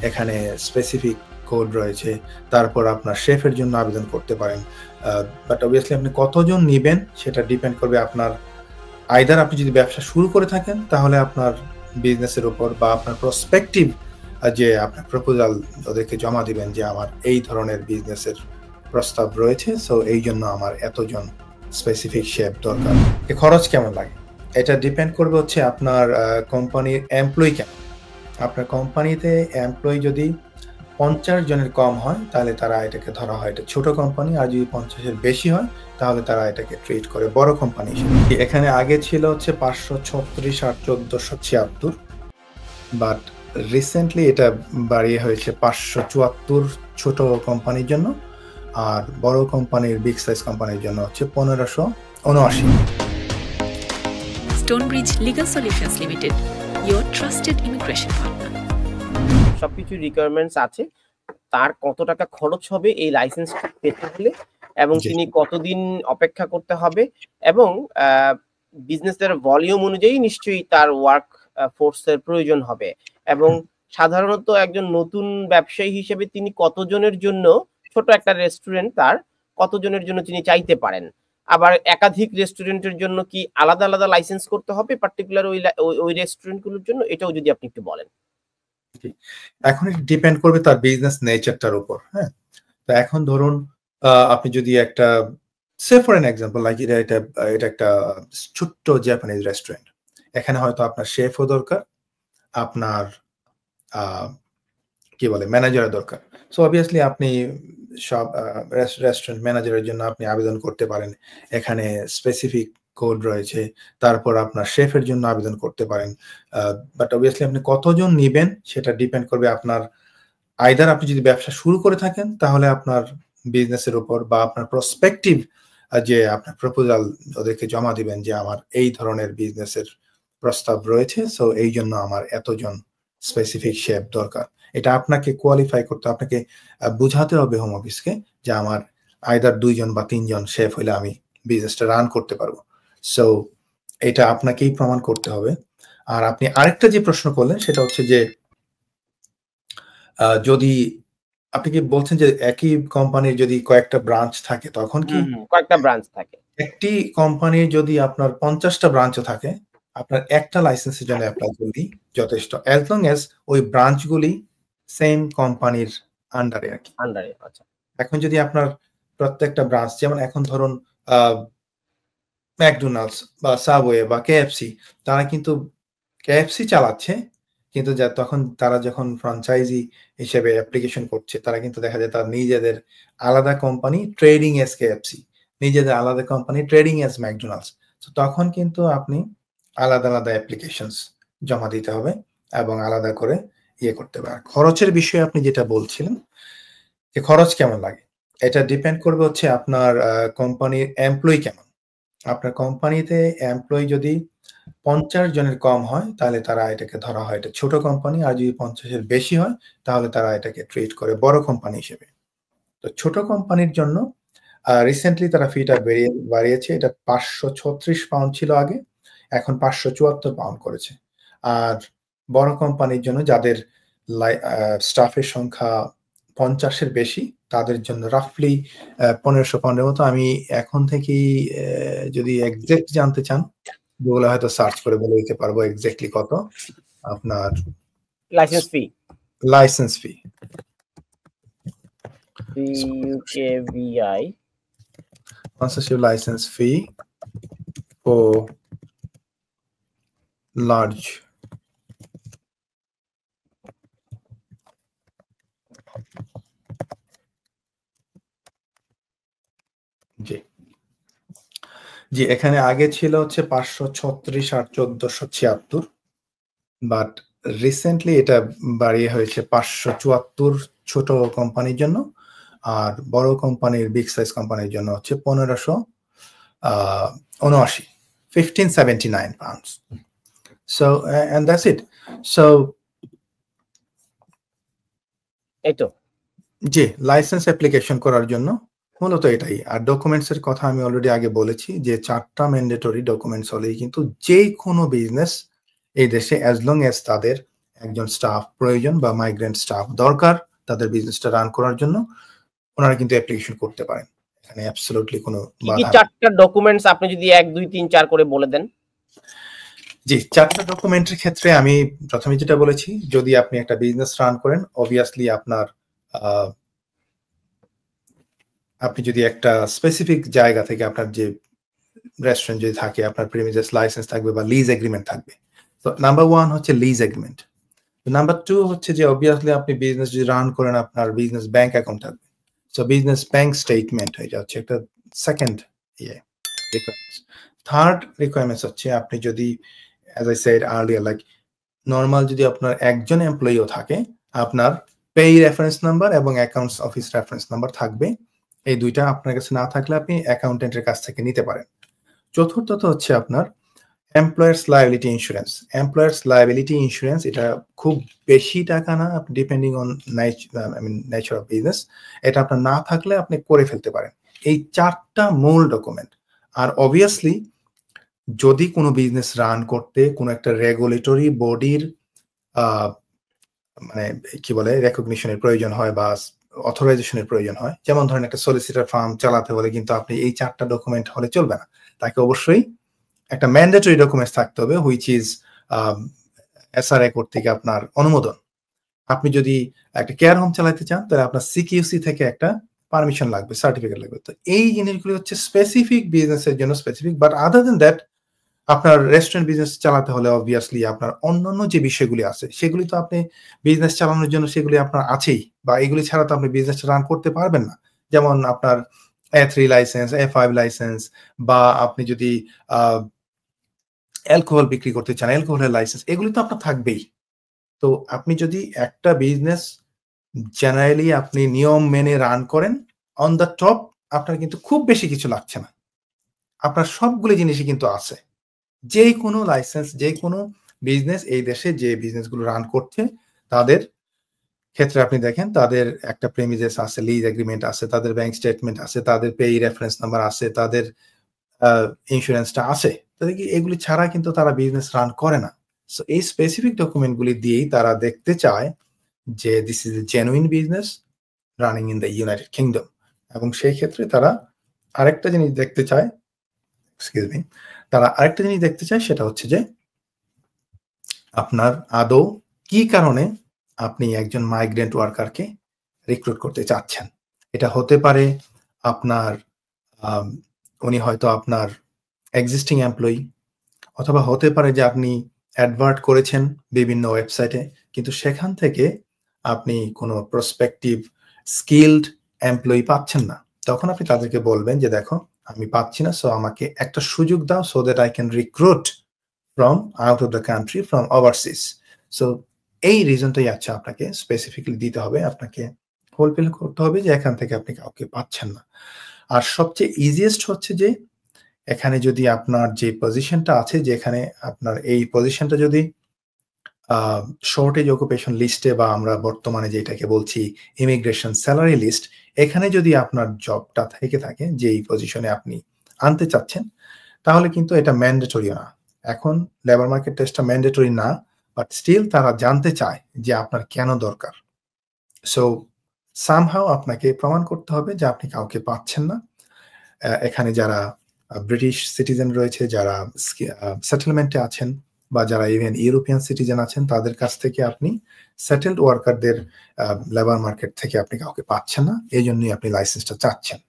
এখানে specific code রয়েছে। তারপর আপনার শেফের জন্য আবেদন করতে পারেন। বাট অবভিয়াসলি আপনি কতজন নিবেন সেটা ডিপেন্ড করবে আপনার আইদার আপনি যদি ব্যবসা শুরু করে থাকেন তাহলে আপনার বিজনেসের উপর বা আপনার প্রসপেক্টিভ যে আপনার প্রপোজাল ওদেরকে জমা দিবেন যে আমার এই ধরনের বিজনেসের প্রস্তাব রয়েছে, সো এই জন্য আমার এতজন স্পেসিফিক শেফ দরকার। খরচ কেমন লাগে এটা ডিপেন্ড করবে হচ্ছে আপনার কোম্পানির এমপ্লয়ি কেমন। আপনার কোম্পানিতে এমপ্লয়ি যদি 50 জনের কম হয় তাহলে তারা এটাকে ধরা হয় এটা ছোট কোম্পানি, আর যদি 50-এর বেশি হয় তাহলে তারা এটাকে ট্রিট করে বড় কোম্পানি হিসেবে। এখানে আগে ছিল হচ্ছে 536 আর 1476, বাট রিসেন্টলি এটা বাড়িয়ে হয়েছে 574 ছোট কোম্পানির জন্য, আর বড় কোম্পানির বিগ সাইজ কোম্পানির জন্য হচ্ছে 1579। Stonebridge Legal Solutions Limited, your trusted immigration partner. সবকিছু রিকোয়ারমেন্টস আছে, তার কত টাকা খরচ হবে এই লাইসেন্স পেতে হলে, এবং তিনি কতদিন অপেক্ষা করতে হবে, এবং বিজনেসের ভলিউম অনুযায়ী নিশ্চয়ই তার ওয়ার্ক ফোর্সের প্রয়োজন হবে, এবং সাধারণত একজন নতুন ব্যবসায়ী হিসেবে তিনি কতজনের জন্য, ছোট একটা রেস্টুরেন্ট তার কতজনের জন্য তিনি চাইতে পারেন, আবার একাধিক রেস্টুরেন্টের জন্য কি আলাদা আলাদা লাইসেন্স করতে হবে পার্টিকুলার ওই রেস্টুরেন্টগুলোর জন্য, এটাও যদি আপনি একটু বলেন। এখন ডিপেন্ড করবে তার বিজনেস নেচারটার উপর। হ্যাঁ, তো এখন ধরুন আপনি যদি একটা সে ফর এন এক্সাম্পল লাইক এটা একটা ছোট্ট জাপানিজ রেস্টুরেন্ট, এখানে হয়তো আপনার শেফও দরকার, আপনার কি বলে ম্যানেজারের দরকার। সো অবভিয়াসলি আপনি সব রেস্টুরেন্ট ম্যানেজারের জন্য আপনি আবেদন করতে পারেন, এখানে স্পেসিফিক কোড রয়েছে। তারপর আপনার শেফের জন্য আবেদন করতে পারেন, বাট অবভিয়াসলি আপনি কতজন নিবেন সেটা ডিপেন্ড করবে আপনার আইদার আপনি যদি ব্যবসা শুরু করে থাকেন তাহলে আপনার বিজনেসের উপর বা আপনার প্রসপেক্টিভ যে আপনার প্রপোজাল ওদেরকে জমা দিবেন যে আমার এই ধরনের বিজনেসের প্রস্তাব রয়েছে, সো এই জন্য আমার এতজন স্পেসিফিক শেফ দরকার। এটা আপনাকে কোয়ালিফাই করতে, আপনাকে বুঝাতে হবে হোম অফিসকে যে আমার আইদার 2 জন বা 3 জন শেফ হলে আমি বিজনেসটা রান করতে পারবো। সো এটা আপনাকেই প্রমাণ করতে হবে। আর আপনি আরেকটা যে প্রশ্ন করলেন সেটা হচ্ছে যে যদি আপনি কি বলছেন যে একই কোম্পানির যদি কয়েকটা ব্রাঞ্চ থাকে তখন কি? কয়েকটা ব্রাঞ্চ থাকে। একটি কোম্পানির যদি আপনার 50টা ব্রাঞ্চও থাকে, আপনার একটা লাইসেন্সের জন্য অ্যাপ্লাই করলেই যথেষ্ট, অ্যাজ লং অ্যাজ ওই ব্রাঞ্চগুলি সেম কোম্পানির আন্ডারে আর কি। আন্ডারে, আচ্ছা। এখন যদি আপনার প্রত্যেকটা ব্রাঞ্চ, যেমন এখন ধরুন ম্যাকডোনাল্ডস বা সাবওয়ে বা কেএফসি, তারা কিন্তু কেএফসি চালাচ্ছে, কিন্তু তখন তারা যখন ফ্র্যাঞ্চাইজি হিসেবে অ্যাপ্লিকেশন করছে তারা কিন্তু দেখা যায় তার নিজেদের আলাদা কোম্পানি ট্রেডিং এস কেএফসি, নিজেদের আলাদা কোম্পানি ট্রেডিং এস ম্যাকডোনাল্ডস। তো তখন কিন্তু আপনি আলাদা আলাদা অ্যাপ্লিকেশনস জমা দিতে হবে এবং আলাদা করে ইয়ে করতে হবে। খরচের বিষয়ে আপনি যেটা বলছিলেন যে খরচ কেমন লাগে, এটা ডিপেন্ড করবে হচ্ছে আপনার কোম্পানির এমপ্লয়ি কেমন। আপনার কোম্পানিতে এমপ্লয়ি যদি 50 জনের কম হয় তাহলে তারা এটাকে ধরা হয় এটা ছোট কোম্পানি, আর যদি 50-এর বেশি হয় তাহলে তারা এটাকে ট্রিট করে বড় কোম্পানি হিসেবে। তো ছোট কোম্পানির জন্য রিসেন্টলি তারা ফিটা বাড়িয়েছে, এটা 536 পাউন্ড ছিল আগে, এখন 574 পাউন্ড করেছে। আর বড় কোম্পানির জন্য যাদের স্টাফের সংখ্যা 50-এর বেশি তাদের জন্য রাফলি 1500 পাউন্ডের মতো। আমি এখন থেকেই যদি এক্সাক্ট জানতে চান গুগলে হয়তো সার্চ করে বলে দিতে পারবো এক্স্যাক্টলি কত আপনার licence fee. UKVI sponsorship license fee for large জি এখানে আগে ছিল হচ্ছে 536 আর 1476, বাট রিসেন্টলি এটা বাড়িয়ে হয়েছে 574 ছোট কোম্পানির জন্য, আর বড় কোম্পানির বিগ সাইজ কোম্পানির জন্য হচ্ছে 1579 1579 pounds. So and that's it. So এতো জি লাইসেন্স অ্যাপ্লিকেশন করার জন্য মূলত এটাই। আর ডকুমেন্টস এর কথা আমি অলরেডি আগে বলেছি যে 4টা ম্যান্ডেটরি ডকুমেন্টস হলেই কিন্তু যে কোনো বিজনেস এই দেশে অ্যাজ লং অ্যাজ তাদের একজন স্টাফ প্রয়োজন বা মাইগ্রেন্ট স্টাফ দরকার তাদের বিজনেসটা রান করার জন্য, ওনারা কিন্তু অ্যাপ্লিকেশন করতে পারেন। এখানে অ্যাবসলিউটলি কোনো কি বাধা নেই। 4টা ডকুমেন্টস আপনি যদি 1 2 3 4 করে বলে দেন? জি, 4টা ডকুমেন্টের ক্ষেত্রে আমি প্রথমে যেটা বলেছি, যদি আপনি একটা বিজনেস রান করেন, অবভিয়াসলি আপনার আপনি যদি একটা স্পেসিফিক জায়গা থেকে আপনার যে রেস্টুরেন্ট যদি থাকে, আপনার প্রিমিসেস লাইসেন্স থাকবে বা লিজ এগ্রিমেন্ট থাকবে। তো নাম্বার 1 হচ্ছে লিজ এগ্রিমেন্ট। নাম্বার 2 হচ্ছে যে অবভিয়াসলি আপনি বিজনেস যদি রান করেন, আপনার বিজনেস ব্যাংক অ্যাকাউন্ট থাকবে। সো বিজনেস ব্যাংক স্টেটমেন্ট, এটা হচ্ছে একটা সেকেন্ড রিকোয়ারমেন্টস। থার্ড রিকোয়ারমেন্টস হচ্ছে আপনি যদি, as I said earlier, like normal যদি আপনার একজন এমপ্লয়িও থাকে, আপনার পে রেফারেন্স নাম্বার এবং অ্যাকাউন্টস অফিস রেফারেন্স নাম্বার থাকবে। এই দুইটা আপনার কাছে না থাকলে আপনি অ্যাকাউন্টেন্টের কাছ থেকে নিতে পারেন। চতুর্থত হচ্ছে আপনার employers liability insurance. Employers liability insurance এটা খুব বেশি টাকা না, depending on nature of business. এটা আপনার না থাকলে আপনি করে ফেলতে পারেন। এই 4টা মূল ডকুমেন্ট। আর অবভিয়াসলি যদি কোনো বিজনেস রান করতে কোনো একটা রেগুলেটরি বডির মানে কি বলে রেকগনিশনের প্রয়োজন হয় বা অথরাইজেশনের প্রয়োজন হয়, যেমন ধরেন একটা সলিসিটর ফার্ম চালাতে হলে কিন্তু আপনি এই 4টা ডকুমেন্ট হলে চলবে না। তাকে অবশ্যই একটা ম্যান্ডেটরি ডকুমেন্টস থাকতে হবে, হুইচ ইজ এসআরএ কর্তৃক আপনার অনুমোদন। আপনি যদি একটা কেয়ার হোম চালাতে চান, তাহলে আপনার সিকিউসি থেকে একটা পারমিশন লাগবে, সার্টিফিকেট লাগবে। তো এই জিনিসগুলো হচ্ছে স্পেসিফিক বিজনেসের জন্য specific, but other than that আপনার রেস্টুরেন্ট বিজনেস চালাতে হলে অবভিয়াসলি আপনার অন্যান্য যে বিষয়গুলি আছে সেগুলি তো আপনি বিজনেস চালানোর জন্য সেগুলি আপনার আছেই, বা এগুলি ছাড়া তো আপনি বিজনেস রান করতে পারবেন না। যেমন আপনার A3 লাইসেন্স, A5 লাইসেন্স, বা আপনি যদি অ্যালকোহল বিক্রি করতে চান, অ্যালকোহলের লাইসেন্স, এগুলি তো আপনার থাকবেই। তো আপনি যদি একটা বিজনেস জেনারেলি আপনি নিয়ম মেনে রান করেন, অন দ্য টপ আপনার কিন্তু খুব বেশি কিছু লাগছে না, আপনার সবগুলি জিনিসই কিন্তু আছে। যে কোনো লাইসেন্স, যে কোনো বিজনেস এই দেশে যে বিজনেসগুলো রান করছে তাদের ক্ষেত্রে আপনি দেখেন তাদের একটা প্রেমিসেস আছে, লিজ এগ্রিমেন্ট আছে, তাদের ব্যাংক স্টেটমেন্ট আছে, তাদের পে রেফারেন্স নাম্বার আছে, তাদের ইন্স্যুরেন্সটা আছে। তাদের কি এগুলি ছাড়া কিন্তু তারা বিজনেস রান করে না। সো এই স্পেসিফিক ডকুমেন্টগুলি দিয়েই তারা দেখতে চায় যে this is a genuine business running in the United kingdom. এবং সেই ক্ষেত্রে তারা আরেকটা জিনিস দেখতে চায়, এক্সকিউজ মি, তারা আরেকটা জিনিস দেখতে চায়, সেটা হচ্ছে যে আপনার আদৌ কি কারণে আপনি একজন মাইগ্রেন্ট ওয়ার্কারকে রিক্রুট করতে চাচ্ছেন। এটা হতে পারে আপনার উনি হয়তো আপনার এক্সিস্টিং এমপ্লয়ি, অথবা হতে পারে যে আপনি অ্যাডভার্ট করেছেন বিভিন্ন ওয়েবসাইটে, কিন্তু সেখান থেকে আপনি কোনো প্রসপেক্টিভ স্কিলড এমপ্লয়ি পাচ্ছেন না। তখন আপনি তাদেরকে বলবেন যে দেখো আমি পাচ্ছি না, সো আমাকে একটা সুযোগ দাও, so that I can recruit from out of the country, from overseas. So এই রিজনটাই আছে আপনাকে স্পেসিফিকলি দিতে হবে, আপনাকে ফুলফিল করতে হবে যে এখান থেকে আপনি কাউকে পাচ্ছেন না। আর সবচেয়ে ইজিয়েস্ট হচ্ছে যে এখানে যদি আপনার যে পজিশনটা আছে, যেখানে আপনার এই পজিশনটা যদি শর্টেজ অকুপেশন লিস্টে, বা আমরা বর্তমানে যেটাকে বলছি ইমিগ্রেশন স্যালারি লিস্ট, এখানে যদি আপনার জবটা থেকে থাকে যে এই পজিশনে আপনি আনতে চাচ্ছেন, তাহলে কিন্তু এটা ম্যান্ডেটরি না। এখন লেবার মার্কেট টেস্টটা ম্যান্ডেটরি না, বাট স্টিল তারা জানতে চায় যে আপনার কেন দরকার। সো সামহাউ আপনাকে প্রমাণ করতে হবে যে আপনি কাউকে পাচ্ছেন না। এখানে যারা ব্রিটিশ সিটিজেন রয়েছে, যারা সেটেলমেন্টে আছেন, বা যারা ইভেন ইউরোপিয়ান সিটিজেন আছেন, তাদের কাছ থেকে আপনি সেটেলড ওয়ার্কারদের লেবার মার্কেট থেকে আপনি কাউকে পাচ্ছেন না, এই জন্যই আপনি লাইসেন্সটা চাচ্ছেন।